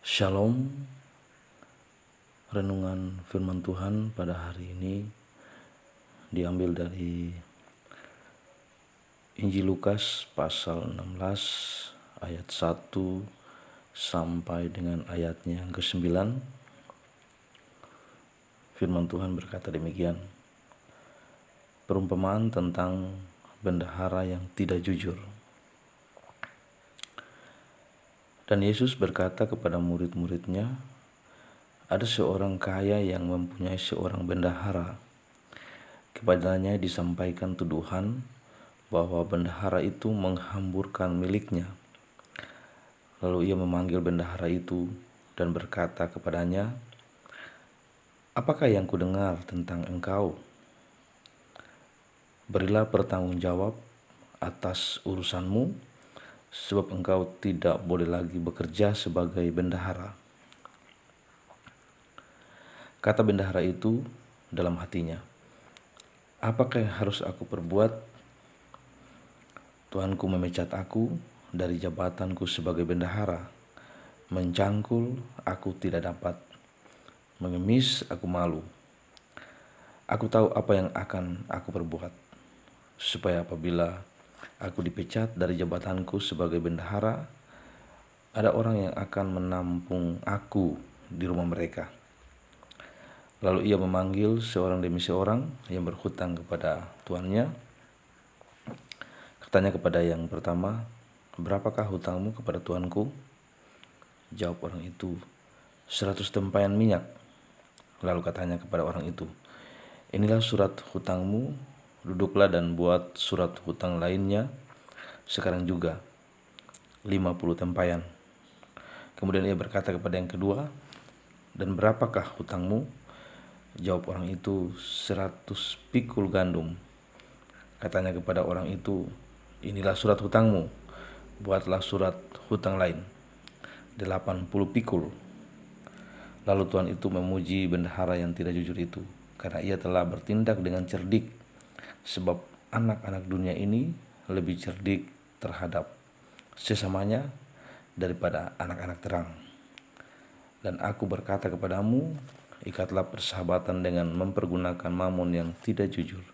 Shalom. Renungan firman Tuhan pada hari ini diambil dari Injil Lukas pasal 16 ayat 1 sampai dengan ayatnya yang ke-9. Firman Tuhan berkata demikian. Perumpamaan tentang bendahara yang tidak jujur. Dan Yesus berkata kepada murid-muridnya, ada seorang kaya yang mempunyai seorang bendahara. Kepadanya disampaikan tuduhan bahwa bendahara itu menghamburkan miliknya. Lalu ia memanggil bendahara itu dan berkata kepadanya, apakah yang kudengar tentang engkau? Berilah pertanggungjawab atas urusanmu, sebab engkau tidak boleh lagi bekerja sebagai bendahara. Kata bendahara itu dalam hatinya, apakah yang harus aku perbuat? Tuanku memecat aku dari jabatanku sebagai bendahara. Mencangkul aku tidak dapat, mengemis aku malu. Aku tahu apa yang akan aku perbuat, supaya apabila aku dipecat dari jabatanku sebagai bendahara, ada orang yang akan menampung aku di rumah mereka. Lalu ia memanggil seorang demi seorang yang berhutang kepada tuannya. Katanya kepada yang pertama, berapakah hutangmu kepada tuanku? Jawab orang itu, 100 tempayan minyak. Lalu katanya kepada orang itu, inilah surat hutangmu, duduklah dan buat surat hutang lainnya sekarang juga, 50 tempayan. Kemudian ia berkata kepada yang kedua, dan berapakah hutangmu? Jawab orang itu, 100 pikul gandum. Katanya kepada orang itu, inilah surat hutangmu, buatlah surat hutang lain, 80 pikul. Lalu Tuhan itu memuji bendahara yang tidak jujur itu, karena ia telah bertindak dengan cerdik, sebab anak-anak dunia ini lebih cerdik terhadap sesamanya daripada anak-anak terang. Dan aku berkata kepadamu, ikatlah persahabatan dengan mempergunakan mamon yang tidak jujur,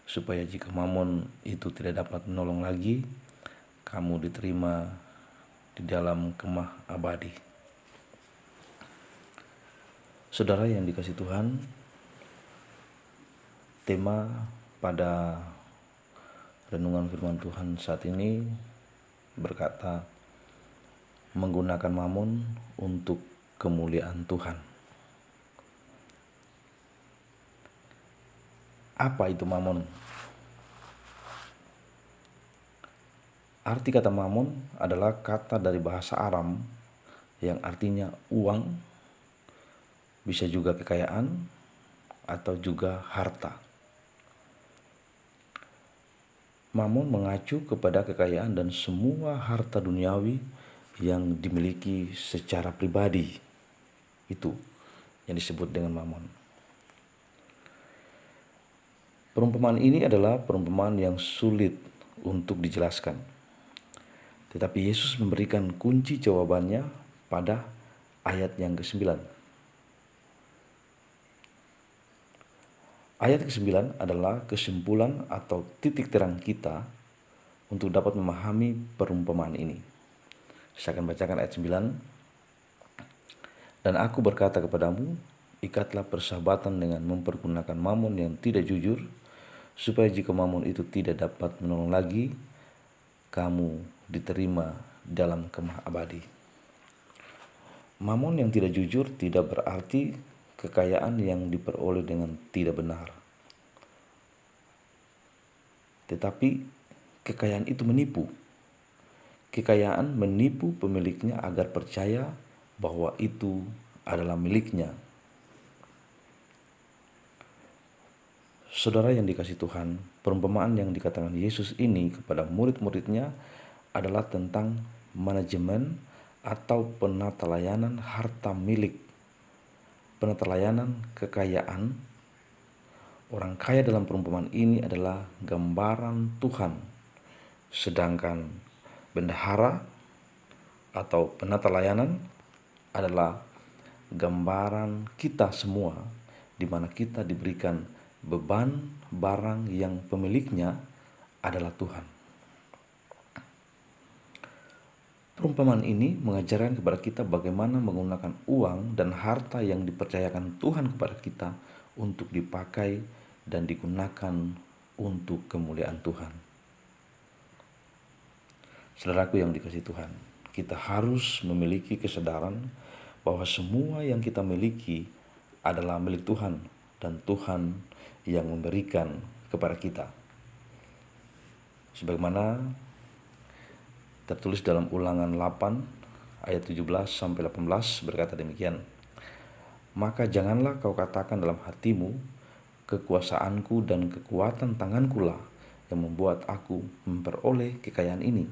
supaya jika mamon itu tidak dapat menolong lagi, kamu diterima di dalam kemah abadi. Saudara yang dikasihi Tuhan, tema pada renungan firman Tuhan saat ini berkata, menggunakan mamon untuk kemuliaan Tuhan. Apa itu mamon? Arti kata mamon adalah kata dari bahasa Aram yang artinya uang, bisa juga kekayaan, atau juga harta. Mamon mengacu kepada kekayaan dan semua harta duniawi yang dimiliki secara pribadi. Itu yang disebut dengan mamon. Perumpamaan ini adalah perumpamaan yang sulit untuk dijelaskan. Tetapi Yesus memberikan kunci jawabannya pada ayat yang ke-9. Ayat ke-9 adalah kesimpulan atau titik terang kita untuk dapat memahami perumpamaan ini. Saya akan bacakan ayat 9. Dan aku berkata kepadamu, ikatlah persahabatan dengan mempergunakan mamon yang tidak jujur, supaya jika mamon itu tidak dapat menolong lagi, kamu diterima dalam kemah abadi. Mamon yang tidak jujur tidak berarti kekayaan yang diperoleh dengan tidak benar. Tetapi kekayaan itu menipu. Kekayaan menipu pemiliknya agar percaya bahwa itu adalah miliknya. Saudara yang dikasihi Tuhan, perumpamaan yang dikatakan Yesus ini kepada murid-muridnya adalah tentang manajemen atau penata layanan harta milik, penata layanan kekayaan. Orang kaya dalam perumpamaan ini adalah gambaran Tuhan, sedangkan bendahara atau penata layanan adalah gambaran kita semua, di mana kita diberikan beban barang yang pemiliknya adalah Tuhan. Perumpamaan ini mengajarkan kepada kita bagaimana menggunakan uang dan harta yang dipercayakan Tuhan kepada kita untuk dipakai dan digunakan untuk kemuliaan Tuhan. Saudaraku yang dikasihi Tuhan, kita harus memiliki kesadaran bahwa semua yang kita miliki adalah milik Tuhan dan Tuhan yang memberikan kepada kita. Sebagaimana tertulis dalam Ulangan 8 ayat 17-18 berkata demikian. Maka janganlah kau katakan dalam hatimu, kekuasaanku dan kekuatan tangankulah yang membuat aku memperoleh kekayaan ini.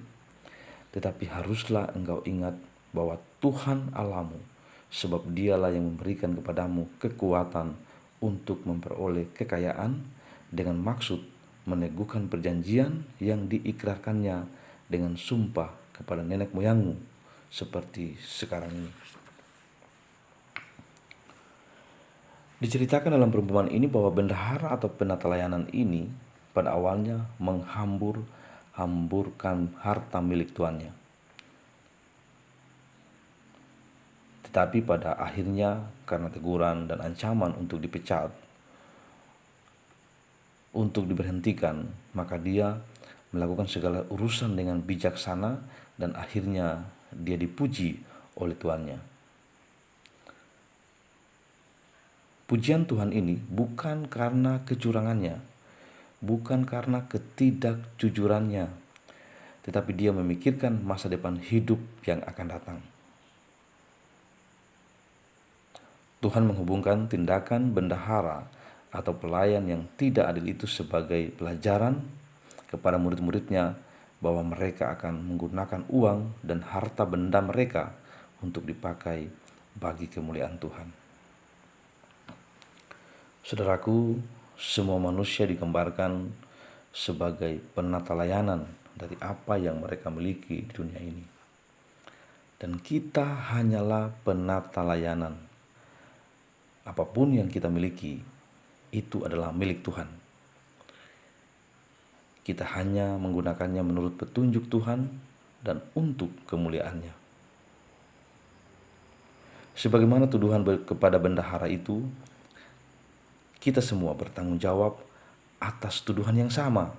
Tetapi haruslah engkau ingat bahwa Tuhan Allahmu, sebab dialah yang memberikan kepadamu kekuatan untuk memperoleh kekayaan dengan maksud meneguhkan perjanjian yang diikrarkannya dengan sumpah kepada nenek moyangmu seperti sekarang ini. Diceritakan dalam perumpamaan ini bahwa bendahara atau penata layanan ini pada awalnya hamburkan harta milik tuannya. Tetapi pada akhirnya karena teguran dan ancaman untuk dipecat, untuk diberhentikan, maka dia melakukan segala urusan dengan bijaksana dan akhirnya dia dipuji oleh tuannya. Pujian Tuhan ini bukan karena kecurangannya, bukan karena ketidakjujurannya, tetapi dia memikirkan masa depan hidup yang akan datang. Tuhan menghubungkan tindakan bendahara atau pelayan yang tidak adil itu sebagai pelajaran kepada murid-muridnya bahwa mereka akan menggunakan uang dan harta benda mereka untuk dipakai bagi kemuliaan Tuhan. Saudaraku, semua manusia digambarkan sebagai penata layanan dari apa yang mereka miliki di dunia ini. Dan kita hanyalah penata layanan. Apapun yang kita miliki, itu adalah milik Tuhan. Kita hanya menggunakannya menurut petunjuk Tuhan dan untuk kemuliaannya. Sebagaimana tuduhan kepada bendahara itu, kita semua bertanggung jawab atas tuduhan yang sama.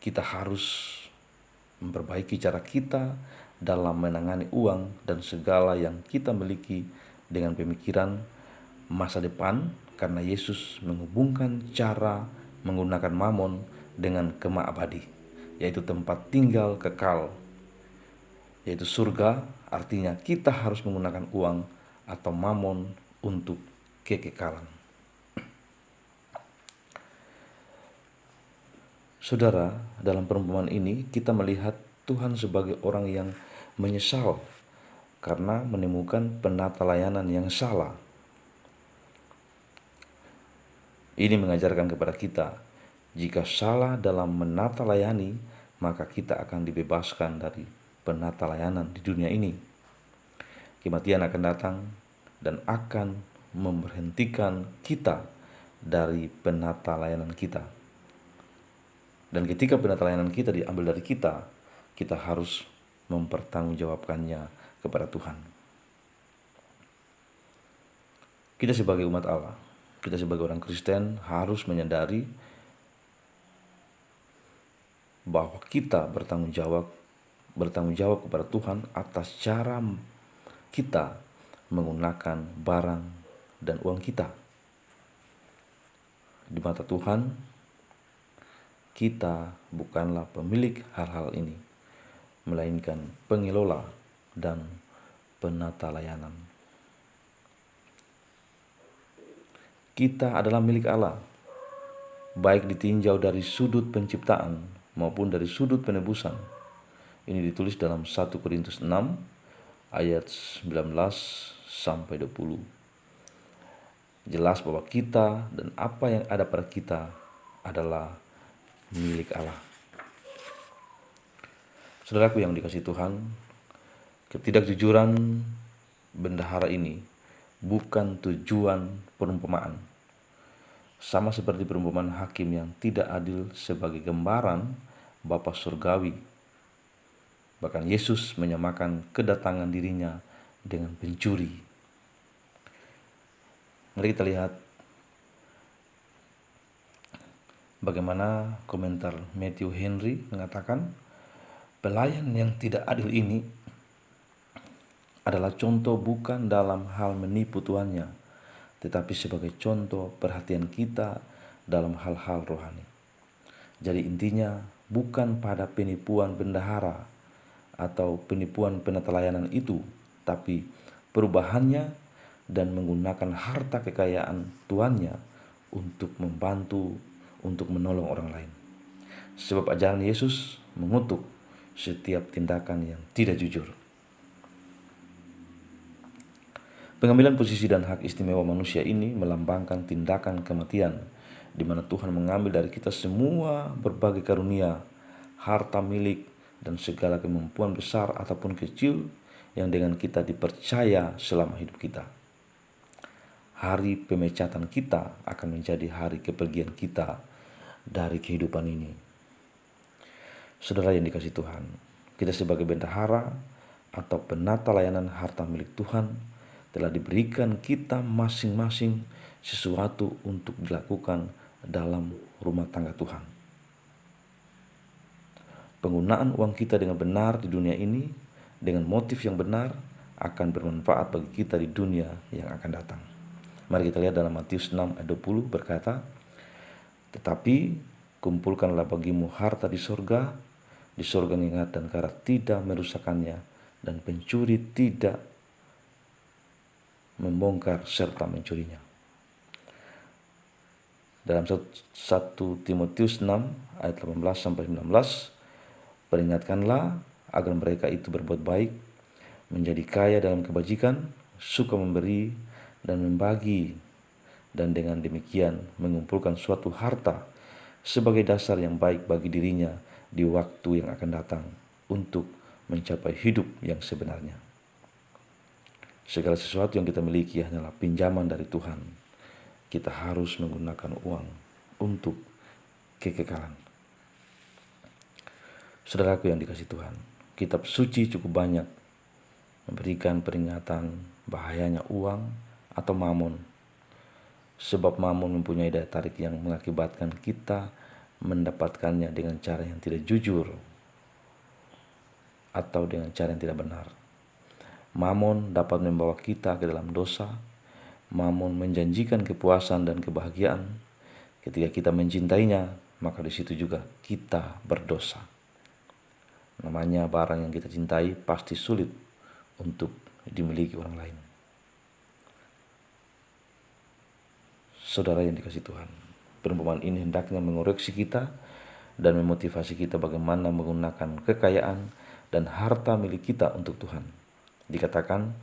Kita harus memperbaiki cara kita dalam menangani uang dan segala yang kita miliki dengan pemikiran masa depan, karena Yesus menghubungkan cara menggunakan mamon dengan kemah abadi, yaitu tempat tinggal kekal, yaitu surga. Artinya kita harus menggunakan uang atau mamon untuk kekekalan. Saudara, dalam perumpamaan ini kita melihat Tuhan sebagai orang yang menyesal karena menemukan penata layanan yang salah. Ini mengajarkan kepada kita, jika salah dalam menata layani, maka kita akan dibebaskan dari penata layanan di dunia ini. Kematian akan datang dan akan memberhentikan kita dari penata layanan kita. Dan ketika penata layanan kita diambil dari kita, kita harus mempertanggungjawabkannya kepada Tuhan. Kita sebagai umat Allah, kita sebagai orang Kristen harus menyadari bahwa kita bertanggung jawab kepada Tuhan atas cara kita menggunakan barang dan uang kita. Di mata Tuhan, kita bukanlah pemilik hal-hal ini, melainkan pengelola dan penata layanan. Kita adalah milik Allah, baik ditinjau dari sudut penciptaan maupun dari sudut penebusan. Ini ditulis dalam 1 Korintus 6 ayat 19-20. Jelas bahwa kita dan apa yang ada pada kita adalah milik Allah. Saudaraku yang dikasihi Tuhan, Ketidakjujuran bendahara ini bukan tujuan perumpamaan. Sama seperti perumpamaan hakim yang tidak adil sebagai gambaran Bapa Surgawi. Bahkan Yesus menyamakan kedatangan dirinya dengan pencuri. Mari kita lihat bagaimana komentar Matthew Henry mengatakan, pelayan yang tidak adil ini adalah contoh bukan dalam hal menipu tuannya, tetapi sebagai contoh perhatian kita dalam hal-hal rohani. Jadi intinya bukan pada penipuan bendahara atau penipuan penata layanan itu, tapi perubahannya dan menggunakan harta kekayaan tuannya untuk membantu, untuk menolong orang lain. Sebab ajaran Yesus mengutuk setiap tindakan yang tidak jujur. Pengambilan posisi dan hak istimewa manusia ini melambangkan tindakan kematian, di mana Tuhan mengambil dari kita semua berbagai karunia, harta milik, dan segala kemampuan besar ataupun kecil yang dengan kita dipercaya selama hidup kita. Hari pemecatan kita akan menjadi hari kepergian kita dari kehidupan ini. Saudara yang dikasihi Tuhan, kita sebagai bendahara atau penata layanan harta milik Tuhan telah diberikan kita masing-masing sesuatu untuk dilakukan dalam rumah tangga Tuhan. Penggunaan uang kita dengan benar di dunia ini dengan motif yang benar akan bermanfaat bagi kita di dunia yang akan datang. Mari kita lihat dalam Matius 6 ayat 20 berkata, tetapi kumpulkanlah bagimu harta di sorga ngingat dan karat tidak merusakkannya, dan pencuri tidak membongkar serta mencurinya. Dalam 1 Timotius 6 ayat 18-19, peringatkanlah agar mereka itu berbuat baik, menjadi kaya dalam kebajikan, suka memberi dan membagi, dan dengan demikian mengumpulkan suatu harta sebagai dasar yang baik bagi dirinya di waktu yang akan datang untuk mencapai hidup yang sebenarnya. Segala sesuatu yang kita miliki hanyalah pinjaman dari Tuhan. Kita harus menggunakan uang untuk kekekalan. Saudaraku yang dikasihi Tuhan, kitab suci cukup banyak memberikan peringatan bahayanya uang atau mamon. Sebab mamon mempunyai daya tarik yang mengakibatkan kita mendapatkannya dengan cara yang tidak jujur atau dengan cara yang tidak benar. Mamon dapat membawa kita ke dalam dosa. Mamon menjanjikan kepuasan dan kebahagiaan. Ketika kita mencintainya, maka di situ juga kita berdosa. Namanya barang yang kita cintai pasti sulit untuk dimiliki orang lain. Saudara yang dikasihi Tuhan, perumpamaan ini hendaknya mengoreksi kita dan memotivasi kita bagaimana menggunakan kekayaan dan harta milik kita untuk Tuhan. Dikatakan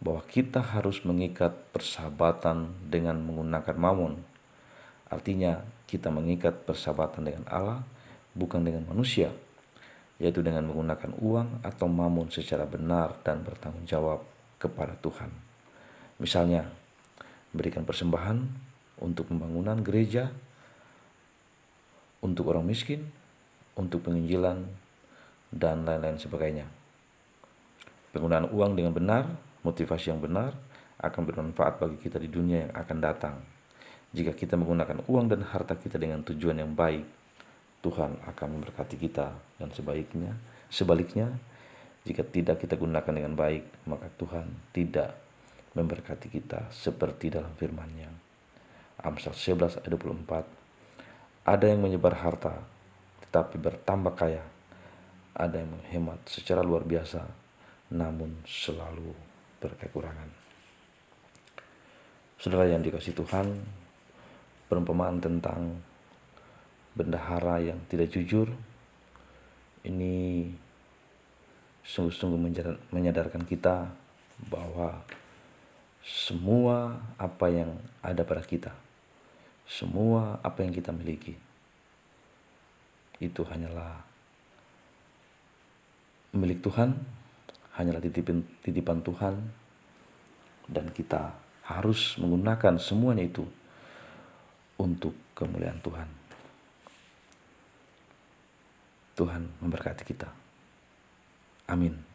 bahwa kita harus mengikat persahabatan dengan menggunakan mamon. Artinya kita mengikat persahabatan dengan Allah, bukan dengan manusia, yaitu dengan menggunakan uang atau mamon secara benar dan bertanggung jawab kepada Tuhan. Misalnya, berikan persembahan untuk pembangunan gereja, untuk orang miskin, untuk penginjilan, dan lain-lain sebagainya. Penggunaan uang dengan benar, motivasi yang benar, akan bermanfaat bagi kita di dunia yang akan datang. Jika kita menggunakan uang dan harta kita dengan tujuan yang baik, Tuhan akan memberkati kita, dan sebaliknya, jika tidak kita gunakan dengan baik, maka Tuhan tidak memberkati kita seperti dalam firman-Nya. Amsal 11 ayat 24, ada yang menyebar harta tetapi bertambah kaya, ada yang menghemat secara luar biasa namun selalu berkekurangan. Saudara yang dikasihi Tuhan, perumpamaan tentang bendahara yang tidak jujur ini sungguh-sungguh menyadarkan kita bahwa semua apa yang ada pada kita, semua apa yang kita miliki, itu hanyalah milik Tuhan, hanyalah titipan Tuhan, dan kita harus menggunakan semuanya itu untuk kemuliaan Tuhan. Tuhan memberkati kita. Amin.